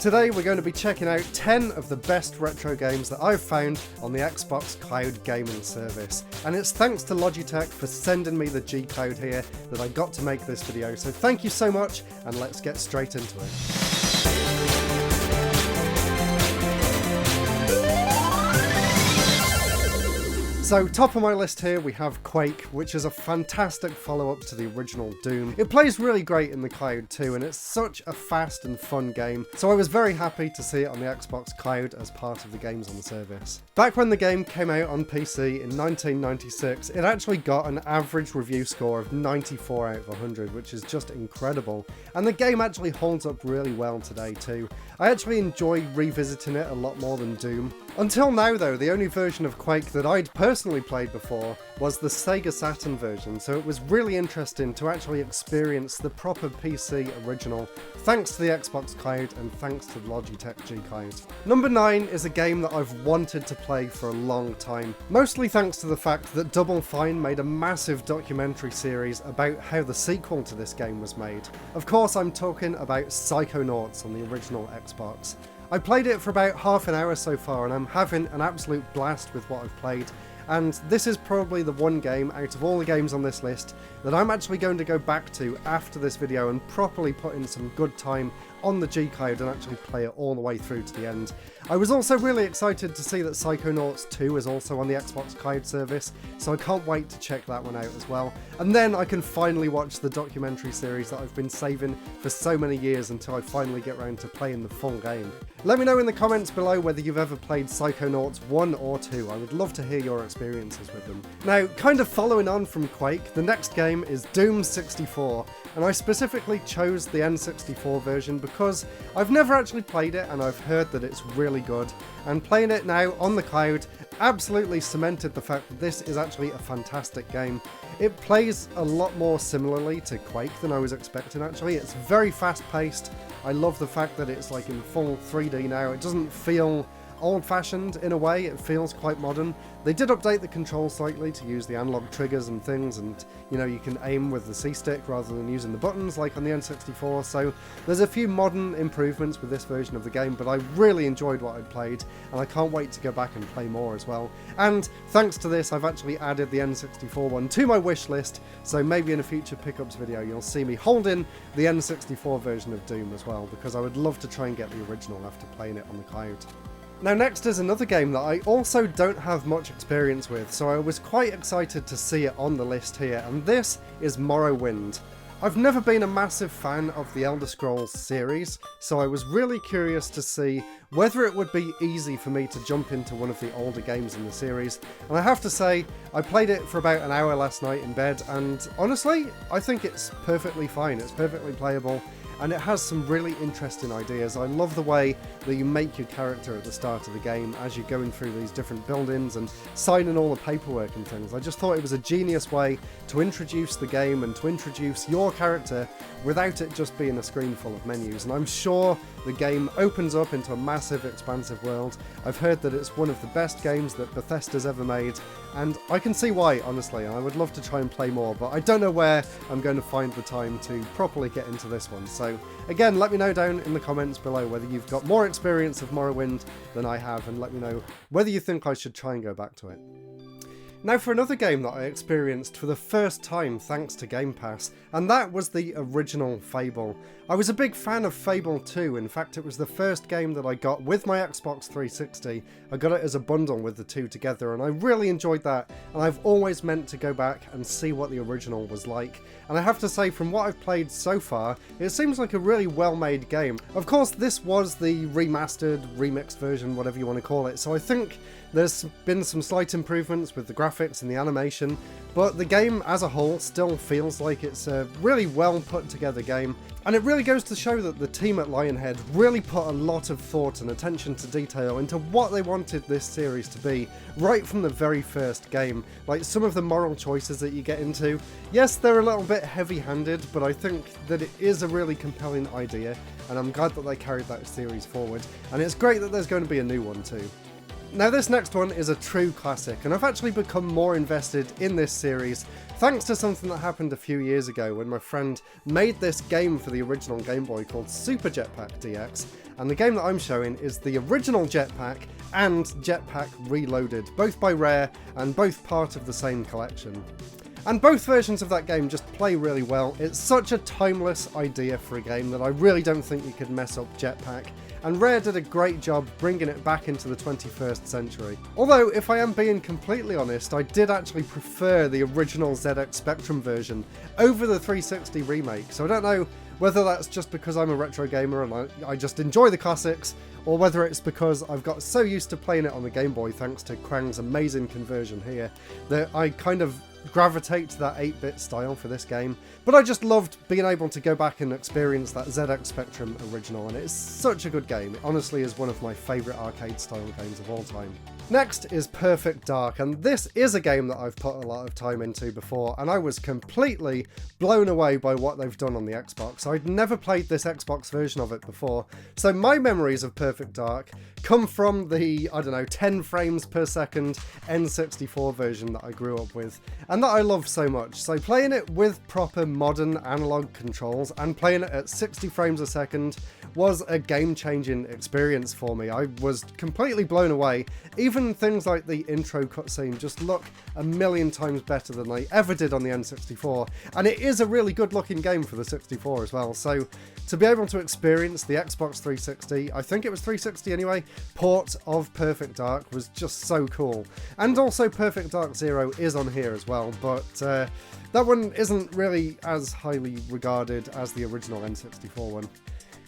Today we're going to be checking out 10 of the best retro games that I've found on the Xbox Cloud gaming service. And it's thanks to Logitech for sending me the G code here that I got to make this video. So thank you so much, and let's get straight into it. So top of my list here we have Quake, which is a fantastic follow-up to the original Doom. It plays really great in the cloud too, and it's such a fast and fun game, so I was very happy to see it on the Xbox Cloud as part of the games on the service. Back when the game came out on PC in 1996, it actually got an average review score of 94 out of 100, which is just incredible, and the game actually holds up really well today too. I actually enjoy revisiting it a lot more than Doom. Until now though, the only version of Quake that I'd personally played before was the Sega Saturn version, so it was really interesting to actually experience the proper PC original thanks to the Xbox Cloud and thanks to Logitech G Cloud. Number 9 is a game that I've wanted to play for a long time, mostly thanks to the fact that Double Fine made a massive documentary series about how the sequel to this game was made. Of course I'm talking about Psychonauts on the original Xbox. I played it for about half an hour so far and I'm having an absolute blast with what I've played, and this is probably the one game out of all the games on this list that I'm actually going to go back to after this video and properly put in some good time on the G Cloud and actually play it all the way through to the end. I was also really excited to see that Psychonauts 2 is also on the Xbox Cloud service, so I can't wait to check that one out as well. And then I can finally watch the documentary series that I've been saving for so many years until I finally get around to playing the full game. Let me know in the comments below whether you've ever played Psychonauts 1 or 2. I would love to hear your experiences with them. Now, kind of following on from Quake, the next game is Doom 64, and I specifically chose the N64 version because I've never actually played it and I've heard that it's really good, and playing it now on the cloud absolutely cemented the fact that this is actually a fantastic game. It plays a lot more similarly to Quake than I was expecting actually. It's very fast paced. I love the fact that it's like in full 3D now. It doesn't feel old-fashioned in a way, it feels quite modern. They did update the controls slightly to use the analog triggers and things, and you know, you can aim with the C-stick rather than using the buttons like on the N64, so there's a few modern improvements with this version of the game, but I really enjoyed what I played and I can't wait to go back and play more as well. And thanks to this I've actually added the N64 one to my wish list, so maybe in a future pickups video you'll see me holding the N64 version of Doom as well, because I would love to try and get the original after playing it on the cloud. Now next is another game that I also don't have much experience with, so I was quite excited to see it on the list here, and this is Morrowind. I've never been a massive fan of the Elder Scrolls series, so I was really curious to see whether it would be easy for me to jump into one of the older games in the series, and I have to say, I played it for about an hour last night in bed, and honestly, I think it's perfectly fine, it's perfectly playable, and it has some really interesting ideas. I love the way that you make your character at the start of the game as you're going through these different buildings and signing all the paperwork and things. I just thought it was a genius way to introduce the game and to introduce your character without it just being a screen full of menus, and I'm sure the game opens up into a massive expansive world. I've heard that it's one of the best games that Bethesda's ever made, and I can see why, honestly. I would love to try and play more, but I don't know where I'm going to find the time to properly get into this one. So again, let me know down in the comments below whether you've got more experience of Morrowind than I have, and let me know whether you think I should try and go back to it. Now for another game that I experienced for the first time thanks to Game Pass, and that was the original Fable. I was a big fan of Fable 2, in fact it was the first game that I got with my Xbox 360. I got it as a bundle with the two together and I really enjoyed that, and I've always meant to go back and see what the original was like. And I have to say, from what I've played so far, it seems like a really well made game. Of course this was the remastered, remixed version, whatever you want to call it, so I think there's been some slight improvements with the graphics and the animation, but the game as a whole still feels like it's a really well put together game, and it really goes to show that the team at Lionhead really put a lot of thought and attention to detail into what they wanted this series to be right from the very first game. Like some of the moral choices that you get into, yes, they're a little bit heavy-handed, but I think that it is a really compelling idea, and I'm glad that they carried that series forward, and it's great that there's going to be a new one too. Now this next one is a true classic, and I've actually become more invested in this series thanks to something that happened a few years ago when my friend made this game for the original Game Boy called Super Jetpack DX, and the game that I'm showing is the original Jetpack and JetPak Reloaded, both by Rare and both part of the same collection. And both versions of that game just play really well. It's such a timeless idea for a game that I really don't think you could mess up Jetpack, and Rare did a great job bringing it back into the 21st century. Although, if I am being completely honest, I did actually prefer the original ZX Spectrum version over the 360 remake, so I don't know whether that's just because I'm a retro gamer and I just enjoy the classics, or whether it's because I've got so used to playing it on the Game Boy thanks to Krang's amazing conversion here, that I kind of gravitate to that 8-bit style for this game. But I just loved being able to go back and experience that ZX Spectrum original, and it's such a good game. It honestly is one of my favourite arcade style games of all time. Next is Perfect Dark, and this is a game that I've put a lot of time into before, and I was completely blown away by what they've done on the Xbox. I'd never played this Xbox version of it before, so my memories of Perfect Dark come from the, 10 frames per second N64 version that I grew up with, and that I love so much. So playing it with proper modern analog controls and playing it at 60 frames a second was a game-changing experience for me. I was completely blown away. Even things like the intro cutscene just look a million times better than they ever did on the N64, and it is a really good looking game for the 64 as well. So to be able to experience the Xbox 360, I think it was 360 anyway, port of Perfect Dark was just so cool. And also Perfect Dark Zero is on here as well, but that one isn't really as highly regarded as the original N64 one.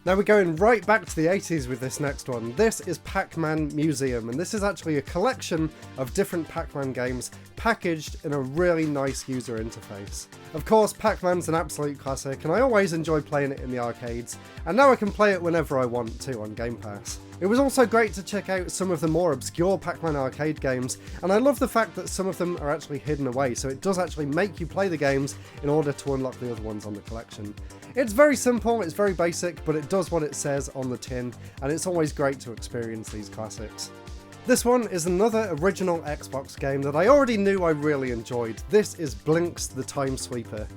Now we're going right back to the 80s with this next one. This is Pac-Man Museum, and this is actually a collection of different Pac-Man games packaged in a really nice user interface. Of course, Pac-Man's an absolute classic, and I always enjoy playing it in the arcades, and now I can play it whenever I want to on Game Pass. It was also great to check out some of the more obscure Pac-Man arcade games, and I love the fact that some of them are actually hidden away, so it does actually make you play the games in order to unlock the other ones on the collection. It's very simple, it's very basic, but it does what it says on the tin, and it's always great to experience these classics. This one is another original Xbox game that I already knew I really enjoyed. This is Blinx the Time Sweeper.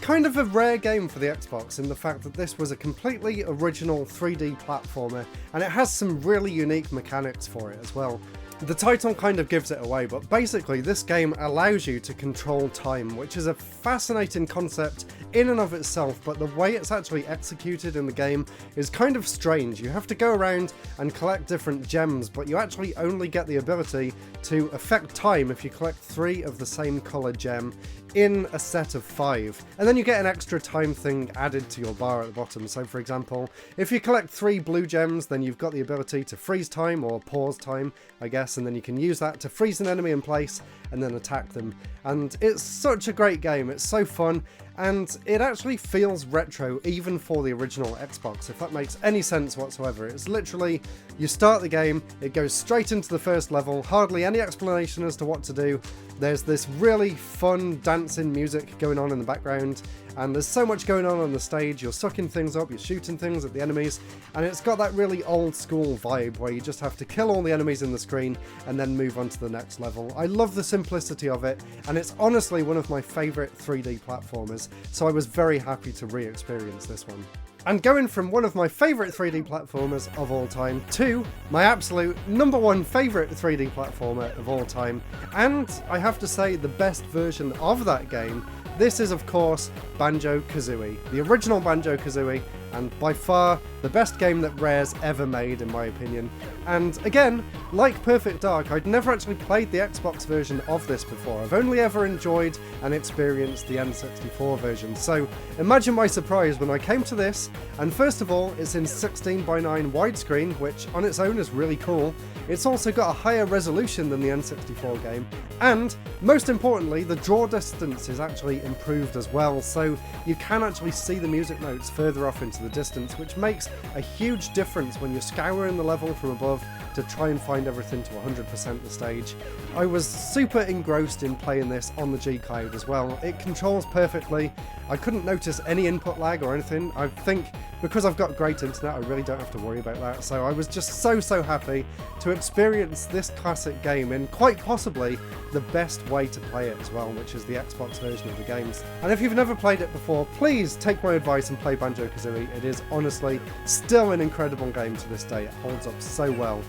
Kind of a rare game for the Xbox in the fact that this was a completely original 3D platformer, and it has some really unique mechanics for it as well. The title kind of gives it away, but basically this game allows you to control time, which is a fascinating concept in and of itself, but the way it's actually executed in the game is kind of strange. You have to go around and collect different gems, but you actually only get the ability to affect time if you collect 3 of the same colour gem in a set of 5, and then you get an extra time thing added to your bar at the bottom. So for example, if you collect 3 blue gems, then you've got the ability to freeze time or pause time, I guess, and then you can use that to freeze an enemy in place and then attack them. And it's such a great game, it's so fun, and it actually feels retro even for the original Xbox, if that makes any sense whatsoever. It's literally, you start the game, it goes straight into the first level, hardly any explanation as to what to do. There's this really fun dancing music going on in the background, and there's so much going on the stage. You're sucking things up, you're shooting things at the enemies, and it's got that really old school vibe where you just have to kill all the enemies in the screen and then move on to the next level. I love the simplicity of it, and it's honestly one of my favourite 3D platformers, so I was very happy to re-experience this one. And going from one of my favourite 3D platformers of all time to my absolute #1 favourite 3D platformer of all time, and I have to say the best version of that game, this is of course Banjo Kazooie, the original Banjo Kazooie, and by far the best game that Rare's ever made in my opinion. And again, like Perfect Dark, I'd never actually played the Xbox version of this before. I've only ever enjoyed and experienced the N64 version, so imagine my surprise when I came to this, and first of all it's in 16:9 widescreen, which on its own is really cool. It's also got a higher resolution than the N64 game, and most importantly the draw distance is actually improved as well, so you can actually see the music notes further off into the distance, which makes a huge difference when you're scouring the level from above to try and find everything to 100% the stage. I was super engrossed in playing this on the G Cloud as well. It controls perfectly. I couldn't notice any input lag or anything. I think because I've got great internet, I really don't have to worry about that. So I was just so happy to experience this classic game in quite possibly the best way to play it as well, which is the Xbox version of the games. And if you've never played it before, please take my advice and play Banjo Kazooie. It is honestly still an incredible game to this day. It holds up so well.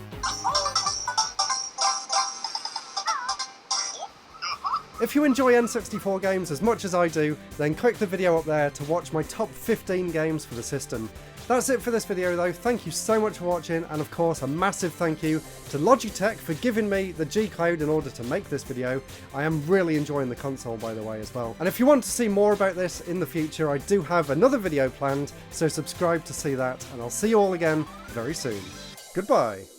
If you enjoy N64 games as much as I do, then click the video up there to watch my top 15 games for the system. That's it for this video though. Thank you so much for watching, and of course a massive thank you to Logitech for giving me the G Cloud in order to make this video. I am really enjoying the console, by the way, as well. And if you want to see more about this in the future, I do have another video planned, so subscribe to see that, and I'll see you all again very soon. Goodbye.